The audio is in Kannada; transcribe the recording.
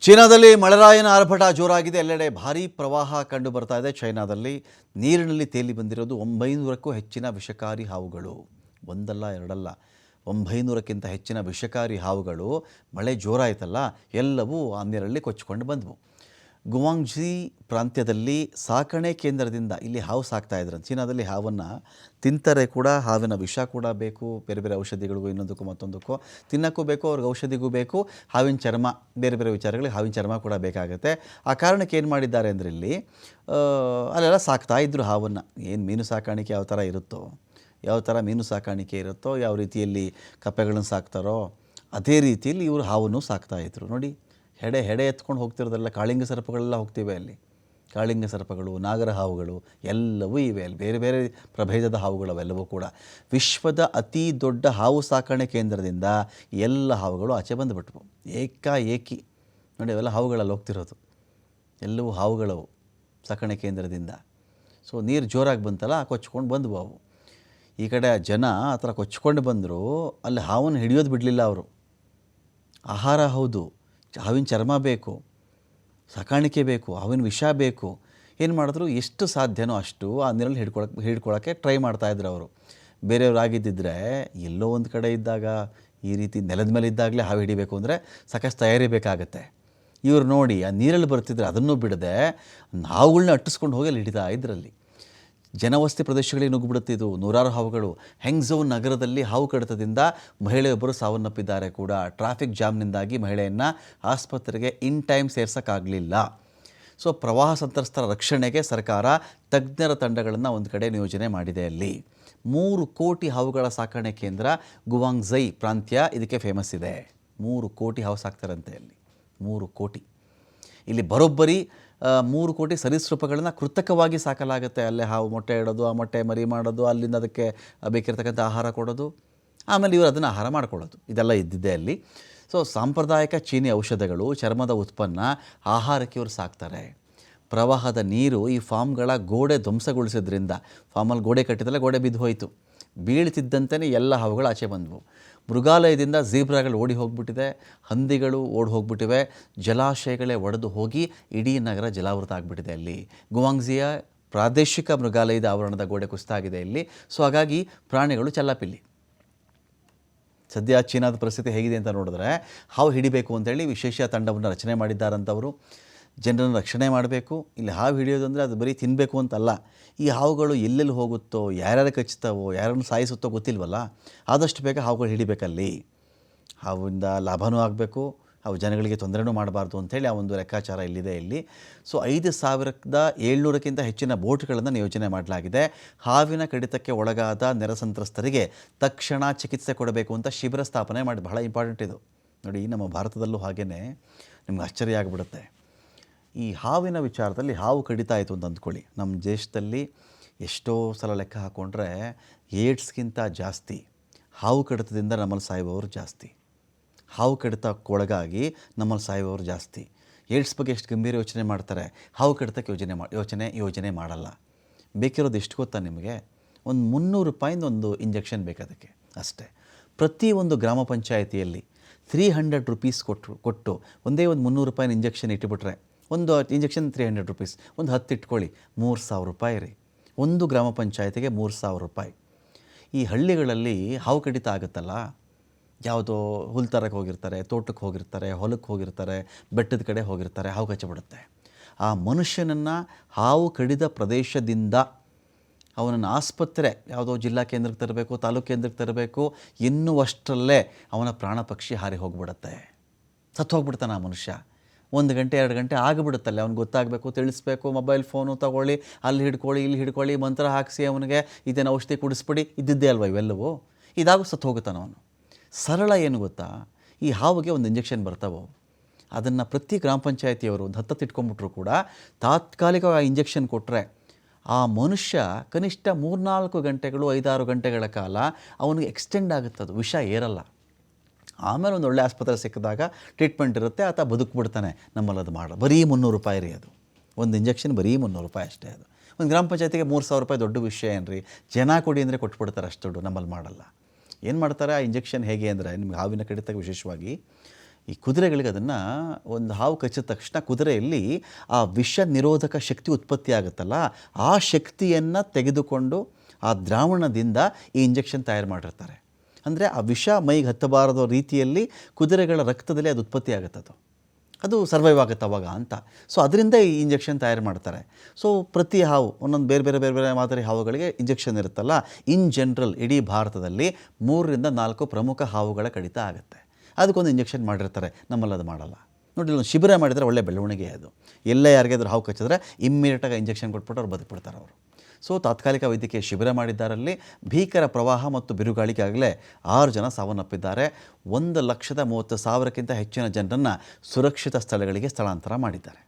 ಚೀನಾದಲ್ಲಿ ಮಳೆರಾಯನ ಆರ್ಭಟ ಜೋರಾಗಿದೆ. ಎಲ್ಲೆಡೆ ಭಾರೀ ಪ್ರವಾಹ ಕಂಡು ಬರ್ತಾ ಇದೆ. ಚೈನಾದಲ್ಲಿ ನೀರಿನಲ್ಲಿ ತೇಲಿ ಬಂದಿರೋದು 900ಕ್ಕೂ ಹೆಚ್ಚಿನ ವಿಷಕಾರಿ ಹಾವುಗಳು. ಒಂದಲ್ಲ ಎರಡಲ್ಲ, 900ಕ್ಕಿಂತ ಹೆಚ್ಚಿನ ವಿಷಕಾರಿ ಹಾವುಗಳು. ಮಳೆ ಜೋರಾಯಿತಲ್ಲ, ಎಲ್ಲವೂ ಆ ನೀರಲ್ಲಿ ಕೊಚ್ಚಿಕೊಂಡು ಬಂದವು. ಗುವಾಂಗ್ಝಿ ಪ್ರಾಂತ್ಯದಲ್ಲಿ ಸಾಕಣೆ ಕೇಂದ್ರದಿಂದ ಇಲ್ಲಿ ಹಾವು ಸಾಕ್ತಾ ಇದ್ರು. ಚೀನಾದಲ್ಲಿ ಹಾವನ್ನು ತಿಂತಾರೆ ಕೂಡ, ಹಾವಿನ ವಿಷ ಕೂಡ ಬೇಕು, ಬೇರೆ ಬೇರೆ ಔಷಧಿಗಳಿಗೂ ಇನ್ನೊಂದಕ್ಕೂ ಮತ್ತೊಂದಕ್ಕೂ ತಿನ್ನೋಕ್ಕೂ ಬೇಕು, ಅವ್ರಿಗೆ ಔಷಧಿಗೂ ಬೇಕು, ಹಾವಿನ ಚರ್ಮ, ಬೇರೆ ಬೇರೆ ವಿಚಾರಗಳಿಗೆ ಹಾವಿನ ಚರ್ಮ ಕೂಡ ಬೇಕಾಗುತ್ತೆ. ಆ ಕಾರಣಕ್ಕೆ ಏನು ಮಾಡಿದ್ದಾರೆ ಅಂದರೆ ಇಲ್ಲಿ ಅಲ್ಲೆಲ್ಲ ಸಾಕ್ತಾ ಇದ್ದರು ಹಾವನ್ನು. ಏನು ಮೀನು ಸಾಕಾಣಿಕೆ ಯಾವ ಥರ ಇರುತ್ತೋ, ಯಾವ ಥರ ಮೀನು ಸಾಕಾಣಿಕೆ ಇರುತ್ತೋ, ಯಾವ ರೀತಿಯಲ್ಲಿ ಕಪ್ಪೆಗಳನ್ನು ಸಾಕ್ತಾರೋ ಅದೇ ರೀತಿಯಲ್ಲಿ ಇವರು ಹಾವನ್ನು ಸಾಕ್ತಾಯಿದ್ರು. ನೋಡಿ, ಹೆಡೆ ಎತ್ಕೊಂಡು ಹೋಗ್ತಿರೋದೆಲ್ಲ ಕಾಳಿಂಗ ಸರ್ಪಗಳೆಲ್ಲ ಹೋಗ್ತಿವೆ ಅಲ್ಲಿ. ಕಾಳಿಂಗ ಸರ್ಪಗಳು, ನಾಗರ ಹಾವುಗಳು ಎಲ್ಲವೂ ಇವೆ ಅಲ್ಲಿ. ಬೇರೆ ಬೇರೆ ಪ್ರಭೇದದ ಹಾವುಗಳು ಅವೆಲ್ಲವೂ ಕೂಡ. ವಿಶ್ವದ ಅತಿ ದೊಡ್ಡ ಹಾವು ಸಾಕಣೆ ಕೇಂದ್ರದಿಂದ ಎಲ್ಲ ಹಾವುಗಳು ಆಚೆ ಬಂದುಬಿಟ್ವು ಏಕಾಏಕಿ. ನೋಡಿ, ಅವೆಲ್ಲ ಹಾವುಗಳಲ್ಲಿ ಹೋಗ್ತಿರೋದು, ಎಲ್ಲವೂ ಹಾವುಗಳವು ಸಾಕಣೆ ಕೇಂದ್ರದಿಂದ. ಸೊ ನೀರು ಜೋರಾಗಿ ಬಂತಲ್ಲ, ಕೊಚ್ಕೊಂಡು ಬಂದವು ಅವು. ಈ ಕಡೆ ಜನ ಆ ಥರ ಕೊಚ್ಕೊಂಡು ಬಂದರು, ಅಲ್ಲಿ ಹಾವನ್ನು ಹಿಡಿಯೋದು ಬಿಡಲಿಲ್ಲ ಅವರು. ಆಹಾರ ಹೌದು, ಹಾವಿನ ಚರ್ಮ ಬೇಕು, ಸಾಕಾಣಿಕೆ ಬೇಕು, ಹಾವಿನ ವಿಷ ಬೇಕು. ಏನು ಮಾಡಿದ್ರು, ಎಷ್ಟು ಸಾಧ್ಯನೋ ಅಷ್ಟು ಆ ನೀರಲ್ಲಿ ಹಿಡ್ಕೊಳ್ಳೋಕ್ಕೆ ಟ್ರೈ ಮಾಡ್ತಾಯಿದ್ರು ಅವರು. ಬೇರೆಯವ್ರು ಆಗಿದ್ದಿದ್ರೆ ಎಲ್ಲೋ ಒಂದು ಕಡೆ ಇದ್ದಾಗ, ಈ ರೀತಿ ನೆಲದ ಮೇಲೆ ಇದ್ದಾಗಲೇ ಹಾವು ಹಿಡಿಬೇಕು ಅಂದರೆ ಸಾಕಷ್ಟು ತಯಾರಿ ಬೇಕಾಗತ್ತೆ. ಇವರು ನೋಡಿ, ಆ ನೀರಲ್ಲಿ ಬರ್ತಿದ್ರೆ ಅದನ್ನೂ ಬಿಡದೆ ಹಾವುಗಳನ್ನ ಅಟ್ಟಿಸ್ಕೊಂಡು ಹೋಗಿ ಅಲ್ಲಿ ಹಿಡಿತಾ ಇದ್ರಲ್ಲಿ. ಜನವಸತಿ ಪ್ರದೇಶಗಳಿಗೆ ನುಗ್ಗಿಬಿಡುತ್ತಿದ್ದು ನೂರಾರು ಹಾವುಗಳು. ಹೆಂಗ್ಝೌ ನಗರದಲ್ಲಿ ಹಾವು ಕಡಿತದಿಂದ ಮಹಿಳೆಯೊಬ್ಬರು ಸಾವನ್ನಪ್ಪಿದ್ದಾರೆ ಕೂಡ. ಟ್ರಾಫಿಕ್ ಜಾಮ್ನಿಂದಾಗಿ ಮಹಿಳೆಯನ್ನು ಆಸ್ಪತ್ರೆಗೆ ಇನ್ ಟೈಮ್ ಸೇರ್ಸೋಕ್ಕಾಗಲಿಲ್ಲ. ಸೊ ಪ್ರವಾಹ ಸಂತ್ರಸ್ತರ ರಕ್ಷಣೆಗೆ ಸರ್ಕಾರ ತಜ್ಞರ ತಂಡಗಳನ್ನು ಒಂದು ಕಡೆ ನಿಯೋಜನೆ ಮಾಡಿದೆ. ಅಲ್ಲಿ 3 ಕೋಟಿ ಹಾವುಗಳ ಸಾಕಣೆ ಕೇಂದ್ರ ಗುವಾಂಗ್ಝೈ ಪ್ರಾಂತ್ಯ ಇದಕ್ಕೆ ಫೇಮಸ್ ಇದೆ. 3 ಕೋಟಿ ಹಾವು ಸಾಕ್ತಾರಂತೆ ಅಲ್ಲಿ. 3 ಕೋಟಿ. ಇಲ್ಲಿ ಬರೋಬ್ಬರಿ 3 ಕೋಟಿ ಸರೀಸೃಪಗಳನ್ನು ಕೃತಕವಾಗಿ ಸಾಕಲಾಗುತ್ತೆ. ಅಲ್ಲೇ ಹಾವು ಮೊಟ್ಟೆ ಇಡೋದು, ಆ ಮೊಟ್ಟೆ ಮರಿ ಮಾಡೋದು, ಅಲ್ಲಿಂದ ಅದಕ್ಕೆ ಬೇಕಿರ್ತಕ್ಕಂಥ ಆಹಾರ ಕೊಡೋದು, ಆಮೇಲೆ ಇವರು ಅದನ್ನು ಆಹಾರ ಮಾಡ್ಕೊಳ್ಳೋದು, ಇದೆಲ್ಲ ಇದ್ದಿದೆ ಅಲ್ಲಿ. ಸೊ ಸಾಂಪ್ರದಾಯಿಕ ಚೀನಿ ಔಷಧಗಳು, ಚರ್ಮದ ಉತ್ಪನ್ನ, ಆಹಾರಕ್ಕೆ ಇವರು ಸಾಕ್ತಾರೆ. ಪ್ರವಾಹದ ನೀರು ಈ ಫಾರ್ಮ್ಗಳ ಗೋಡೆ ಧ್ವಂಸಗೊಳಿಸಿದ್ರಿಂದ, ಫಾರ್ಮಲ್ಲಿ ಗೋಡೆ ಕಟ್ಟಿದಲ್ಲ, ಗೋಡೆ ಬಿದ್ದು ಹೋಯಿತು. ಬೀಳ್ತಿದ್ದಂತೆಯೇ ಎಲ್ಲ ಹಾವುಗಳು ಆಚೆ ಬಂದವು. ಮೃಗಾಲಯದಿಂದ ಝೀಬ್ರಾಗಳು ಓಡಿ ಹೋಗಿಬಿಟ್ಟಿದೆ, ಹಂದಿಗಳು ಓಡಿ ಹೋಗಿಬಿಟ್ಟಿವೆ, ಜಲಾಶಯಗಳೇ ಒಡೆದು ಹೋಗಿ ಇಡೀ ನಗರ ಜಲಾವೃತ ಆಗಿಬಿಟ್ಟಿದೆ ಅಲ್ಲಿ. ಗುವಾಂಗ್ಝಿಯ ಪ್ರಾದೇಶಿಕ ಮೃಗಾಲಯದ ಆವರಣದ ಗೋಡೆ ಕುಸಿತಾಗಿದೆ ಇಲ್ಲಿ. ಸೊ ಹಾಗಾಗಿ ಪ್ರಾಣಿಗಳು ಚೆಲ್ಲಾಪಿಲ್ಲಿ. ಸದ್ಯ ಚೀನಾದ ಪರಿಸ್ಥಿತಿ ಹೇಗಿದೆ ಅಂತ ನೋಡಿದ್ರೆ, ಹಾವು ಹಿಡಿಬೇಕು ಅಂತೇಳಿ ವಿಶೇಷ ತಂಡವನ್ನು ರಚನೆ ಮಾಡಿದ್ದಾರಂಥವರು. ಜನರನ್ನು ರಕ್ಷಣೆ ಮಾಡಬೇಕು. ಇಲ್ಲಿ ಹಾವು ಹಿಡಿಯೋದು ಅಂದರೆ ಅದು ಬರೀ ತಿನ್ನಬೇಕು ಅಂತಲ್ಲ. ಈ ಹಾವುಗಳು ಎಲ್ಲೆಲ್ಲಿ ಹೋಗುತ್ತೋ, ಯಾರ್ಯಾರು ಕಚ್ಚುತ್ತಾವೋ, ಯಾರನ್ನು ಸಾಯಿಸುತ್ತೋ ಗೊತ್ತಿಲ್ವಲ್ಲ. ಆದಷ್ಟು ಬೇಗ ಹಾವುಗಳು ಹಿಡಿಬೇಕಲ್ಲಿ. ಹಾವಿಂದ ಲಾಭವೂ ಆಗಬೇಕು, ಹಾವು ಜನಗಳಿಗೆ ತೊಂದರೆನೂ ಮಾಡಬಾರ್ದು ಅಂಥೇಳಿ ಆ ಒಂದು ಲೆಕ್ಕಾಚಾರ ಇಲ್ಲಿದೆ ಇಲ್ಲಿ. ಸೊ 5700ಕ್ಕಿಂತ ಹೆಚ್ಚಿನ ಬೋಟ್ಗಳನ್ನು ನಿಯೋಜನೆ ಮಾಡಲಾಗಿದೆ. ಹಾವಿನ ಕಡಿತಕ್ಕೆ ಒಳಗಾದ ನೆರೆ ಸಂತ್ರಸ್ತರಿಗೆ ತಕ್ಷಣ ಚಿಕಿತ್ಸೆ ಕೊಡಬೇಕು ಅಂತ ಶಿಬಿರ ಸ್ಥಾಪನೆ ಮಾಡಿ. ಬಹಳ ಇಂಪಾರ್ಟೆಂಟ್ ಇದು. ನೋಡಿ, ನಮ್ಮ ಭಾರತದಲ್ಲೂ ಹಾಗೇ ನಿಮ್ಗೆ ಆಶ್ಚರ್ಯ ಆಗಿಬಿಡುತ್ತೆ. ಈ ಹಾವಿನ ವಿಚಾರದಲ್ಲಿ ಹಾವು ಕಡಿತಾ ಇತ್ತು ಅಂತ ಅಂದ್ಕೊಳ್ಳಿ. ನಮ್ಮ ದೇಶದಲ್ಲಿ ಎಷ್ಟೋ ಸಲ ಲೆಕ್ಕ ಹಾಕ್ಕೊಂಡ್ರೆ ಏಡ್ಸ್ಗಿಂತ ಜಾಸ್ತಿ ಹಾವು ಕಡಿತದಿಂದ ನಮ್ಮಲ್ಲಿ ಸಾಯುವವರು ಜಾಸ್ತಿ. ಹಾವು ಕಡಿತಕ್ಕೊಳಗಾಗಿ ನಮ್ಮಲ್ಲಿ ಸಾಯುವವರು ಜಾಸ್ತಿ. ಏಡ್ಸ್ ಬಗ್ಗೆ ಎಷ್ಟು ಗಂಭೀರ ಯೋಚನೆ ಮಾಡ್ತಾರೆ, ಹಾವು ಕಡಿತಕ್ಕೆ ಯೋಜನೆ ಮಾಡಲ್ಲ. ಬೇಕಿರೋದು ಎಷ್ಟು ಗೊತ್ತಾ ನಿಮಗೆ? ಒಂದು 300 ರೂಪಾಯಿಂದ ಒಂದು ಇಂಜೆಕ್ಷನ್ ಬೇಕು ಅಷ್ಟೇ. ಪ್ರತಿ ಒಂದು ಗ್ರಾಮ ಪಂಚಾಯಿತಿಯಲ್ಲಿ 300 ರೂಪೀಸ್ ಕೊಟ್ಟು ಒಂದೇ ಒಂದು 300 ರೂಪಾಯಿನ ಇಂಜೆಕ್ಷನ್ ಇಟ್ಟುಬಿಟ್ರೆ, ಒಂದು ಇಂಜೆಕ್ಷನ್ 300 ರೂಪೀಸ್, ಒಂದು 10 ಇಟ್ಕೊಳ್ಳಿ, 3000 ರೂಪಾಯಿ ರೀ. ಒಂದು ಗ್ರಾಮ ಪಂಚಾಯತಿಗೆ 3000 ರೂಪಾಯಿ. ಈ ಹಳ್ಳಿಗಳಲ್ಲಿ ಹಾವು ಕಡಿತ ಆಗುತ್ತಲ್ಲ, ಯಾವುದೋ ಹುಲ್ ತರಕ್ಕೆ ಹೋಗಿರ್ತಾರೆ, ತೋಟಕ್ಕೆ ಹೋಗಿರ್ತಾರೆ, ಹೊಲಕ್ಕೆ ಹೋಗಿರ್ತಾರೆ, ಬೆಟ್ಟದ ಕಡೆ ಹೋಗಿರ್ತಾರೆ, ಹಾವು ಕಚ್ಚಿಬಿಡುತ್ತೆ. ಆ ಮನುಷ್ಯನನ್ನು ಹಾವು ಕಡಿದ ಪ್ರದೇಶದಿಂದ ಅವನನ್ನು ಆಸ್ಪತ್ರೆ ಯಾವುದೋ ಜಿಲ್ಲಾ ಕೇಂದ್ರಕ್ಕೆ ತರಬೇಕು, ತಾಲೂಕು ಕೇಂದ್ರಕ್ಕೆ ತರಬೇಕು ಎನ್ನುವಷ್ಟರಲ್ಲೇ ಅವನ ಪ್ರಾಣ ಪಕ್ಷಿ ಹಾರಿ ಹೋಗಿಬಿಡುತ್ತೆ. ಸತ್ತು ಹೋಗ್ಬಿಡ್ತಾನೆ ಆ ಮನುಷ್ಯ. 1 ಗಂಟೆ 2 ಗಂಟೆ ಆಗಿಬಿಡುತ್ತಲ್ಲ. ಅವ್ನಿಗೆ ಗೊತ್ತಾಗಬೇಕು, ತಿಳಿಸ್ಬೇಕು, ಮೊಬೈಲ್ ಫೋನು ತೊಗೊಳ್ಳಿ, ಅಲ್ಲಿ ಹಿಡ್ಕೊಳ್ಳಿ, ಇಲ್ಲಿ ಹಿಡ್ಕೊಳ್ಳಿ, ಮಂತ್ರ ಹಾಕಿಸಿ ಅವನಿಗೆ ಇದೇನು ಔಷಧಿ ಕುಡಿಸ್ಬಿಡಿ, ಇದ್ದಿದ್ದೇ ಅಲ್ವ ಇವೆಲ್ಲವೂ. ಇದಾಗೂ ಸತ್ತು ಹೋಗುತ್ತಾನೆ ಅವನು. ಸರಳ ಏನು ಗೊತ್ತಾ, ಈ ಹಾವಿಗೆ ಒಂದು ಇಂಜೆಕ್ಷನ್ ಬರ್ತಾವೆ. ಅದನ್ನು ಪ್ರತಿ ಗ್ರಾಮ ಪಂಚಾಯತಿಯವರು ಒಂದು 10 ಇಟ್ಕೊಂಡ್ಬಿಟ್ರು ಕೂಡ ತಾತ್ಕಾಲಿಕವಾಗಿ ಆ ಇಂಜೆಕ್ಷನ್ ಕೊಟ್ಟರೆ ಆ ಮನುಷ್ಯ ಕನಿಷ್ಠ 3-4 ಗಂಟೆಗಳು, 5-6 ಗಂಟೆಗಳ ಕಾಲ ಅವನಿಗೆ ಎಕ್ಸ್ಟೆಂಡ್ ಆಗುತ್ತೆ, ಅದು ವಿಷ ಏರಲ್ಲ. ಆಮೇಲೆ ಒಂದು ಒಳ್ಳೆ ಆಸ್ಪತ್ರೆ ಸಿಕ್ಕಿದಾಗ ಟ್ರೀಟ್ಮೆಂಟ್ ಇರುತ್ತೆ, ಆತ ಬದುಕ್ಬಿಡ್ತಾನೆ. ನಮ್ಮಲ್ಲಿ ಅದು ಬರೀ 300 ರೂಪಾಯಿ ರೀ ಅದು. ಒಂದು ಇಂಜೆಕ್ಷನ್ ಬರೀ 300 ರೂಪಾಯಿ ಅಷ್ಟೇ ಅದು. ಒಂದು ಗ್ರಾಮ ಪಂಚಾಯತಿಗೆ 3000 ರೂಪಾಯಿ ದೊಡ್ಡ ವಿಷಯ ಏನ್ರಿ? ಜನ ಕೊಡಿ ಅಂದರೆ ಕೊಟ್ಬಿಡ್ತಾರೆ, ಅಷ್ಟು ದುಡ್ಡು ನಮ್ಮಲ್ಲಿ ಮಾಡಲ್ಲ. ಏನು ಮಾಡ್ತಾರೆ ಆ ಇಂಜೆಕ್ಷನ್ ಹೇಗೆ ಅಂದರೆ, ನಿಮ್ಗೆ ಹಾವಿನ ಕಡಿತಕ್ಕೆ ವಿಶೇಷವಾಗಿ ಈ ಕುದುರೆಗಳಿಗೆ ಅದನ್ನು ಒಂದು ಹಾವು ಕಚ್ಚಿದ ತಕ್ಷಣ ಕುದುರೆಯಲ್ಲಿ ಆ ವಿಷ ನಿರೋಧಕ ಶಕ್ತಿ ಉತ್ಪತ್ತಿ ಆಗುತ್ತಲ್ಲ, ಆ ಶಕ್ತಿಯನ್ನು ತೆಗೆದುಕೊಂಡು ಆ ದ್ರಾವಣದಿಂದ ಈ ಇಂಜೆಕ್ಷನ್ ತಯಾರು ಮಾಡಿರ್ತಾರೆ. ಅಂದರೆ ಆ ವಿಷ ಮೈಗೆ ಹತ್ತಬಾರದೋ ರೀತಿಯಲ್ಲಿ ಕುದುರೆಗಳ ರಕ್ತದಲ್ಲಿ ಅದು ಉತ್ಪತ್ತಿ ಆಗುತ್ತದು, ಅದು ಸರ್ವೈವ್ ಆಗುತ್ತೆ ಅವಾಗ ಅಂತ. ಸೊ ಅದರಿಂದ ಈ ಇಂಜೆಕ್ಷನ್ ತಯಾರು ಮಾಡ್ತಾರೆ. ಸೊ ಪ್ರತಿ ಹಾವು ಒಂದೊಂದು ಬೇರೆ ಬೇರೆ ಬೇರೆ ಬೇರೆ ಮಾದರಿ ಹಾವುಗಳಿಗೆ ಇಂಜೆಕ್ಷನ್ ಇರುತ್ತಲ್ಲ. ಇನ್ ಜನರಲ್ ಇಡೀ ಭಾರತದಲ್ಲಿ 3ರಿಂದ 4 ಪ್ರಮುಖ ಹಾವುಗಳ ಕಡಿತ ಆಗುತ್ತೆ. ಅದಕ್ಕೊಂದು ಇಂಜೆಕ್ಷನ್ ಮಾಡಿರ್ತಾರೆ. ನಮ್ಮಲ್ಲಿ ಅದು ಮಾಡಲ್ಲ ನೋಡಿ. ಒಂದು ಶಿಬಿರ ಮಾಡಿದರೆ ಒಳ್ಳೆ ಬೆಳವಣಿಗೆ ಅದು. ಎಲ್ಲೇ ಯಾರಿಗಾದ್ರೂ ಹಾವು ಕಚ್ಚಿದ್ರೆ ಇಮ್ಮಿಡಿಯೇಟಾಗಿ ಇಂಜೆಕ್ಷನ್ ಕೊಟ್ಬಿಟ್ಟು ಅವ್ರು ಬದುಕ್ಬಿಡ್ತಾರೆ ಅವರು. ಸೊ ತಾತ್ಕಾಲಿಕ ವೈದ್ಯಕೀಯ ಶಿಬಿರ ಮಾಡಿದ್ದಾರಲ್ಲಿ ಭೀಕರ ಪ್ರವಾಹ ಮತ್ತು ಬಿರುಗಾಳಿಗೆ ಆಗಲೇ 6 ಜನ ಸಾವನ್ನಪ್ಪಿದ್ದಾರೆ. 1,30,30,000ಕ್ಕಿಂತ ಹೆಚ್ಚಿನ ಜನರನ್ನು ಸುರಕ್ಷಿತ ಸ್ಥಳಗಳಿಗೆ ಸ್ಥಳಾಂತರ ಮಾಡಿದ್ದಾರೆ.